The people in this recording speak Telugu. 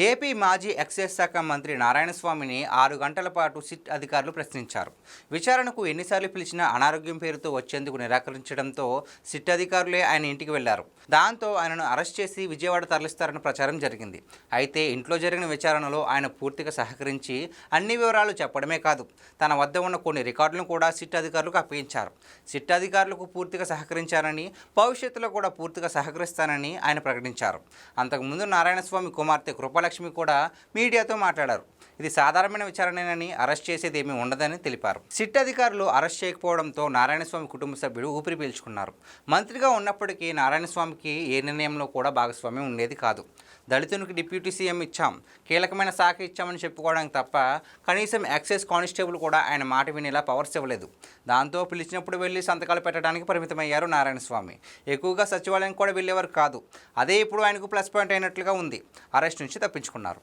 ఏపీ మాజీ ఎక్సైజ్ శాఖ మంత్రి నారాయణస్వామిని 6 గంటల పాటు సిట్ అధికారులు ప్రశ్నించారు. విచారణకు ఎన్నిసార్లు పిలిచినా అనారోగ్యం పేరుతో వచ్చేందుకు నిరాకరించడంతో సిట్ అధికారులే ఆయన ఇంటికి వెళ్లారు. దాంతో ఆయనను అరెస్ట్ చేసి విజయవాడ తరలిస్తారని ప్రచారం జరిగింది. అయితే ఇంట్లో జరిగిన విచారణలో ఆయన పూర్తిగా సహకరించి అన్ని వివరాలు చెప్పడమే కాదు, తన వద్ద ఉన్న కొన్ని రికార్డులను కూడా సిట్ అధికారులకు అప్పగించారు. సిట్ అధికారులకు పూర్తిగా సహకరించారని, భవిష్యత్తులో కూడా పూర్తిగా సహకరిస్తానని ఆయన ప్రకటించారు. అంతకుముందు నారాయణస్వామి కుమార్తె కృపాలక్ష్మి కూడా మీడియాతో మాట్లాడారు. ఇది సాధారణమైన విచారణేనని, అరెస్ట్ చేసేది ఏమీ ఉండదని తెలిపారు. సిట్ అధికారులు అరెస్ట్ చేయకపోవడంతో నారాయణస్వామి కుటుంబ సభ్యులు ఊపిరి పీల్చుకున్నారు. మంత్రిగా ఉన్నప్పటికీ నారాయణస్వామికి ఏ నిర్ణయంలో కూడా భాగస్వామ్యం ఉండేది కాదు. దళితునికి డిప్యూటీ సీఎం ఇచ్చాం, కీలకమైన శాఖ ఇచ్చామని చెప్పుకోవడానికి తప్ప కనీసం ఎక్సైజ్ కానిస్టేబుల్ కూడా ఆయన మాట వినేలా పవర్స్ ఇవ్వలేదు. దాంతో పిలిచినప్పుడు వెళ్ళి సంతకాలు పెట్టడానికి పరిమితమయ్యారు నారాయణస్వామి. ఎక్కువగా సచివాలయం కూడా వెళ్ళేవారు కాదు. అదే ఇప్పుడు ఆయనకు ప్లస్ పాయింట్ అయినట్లుగా ఉంది. అరెస్ట్ నుంచి తప్పించుకున్నారు.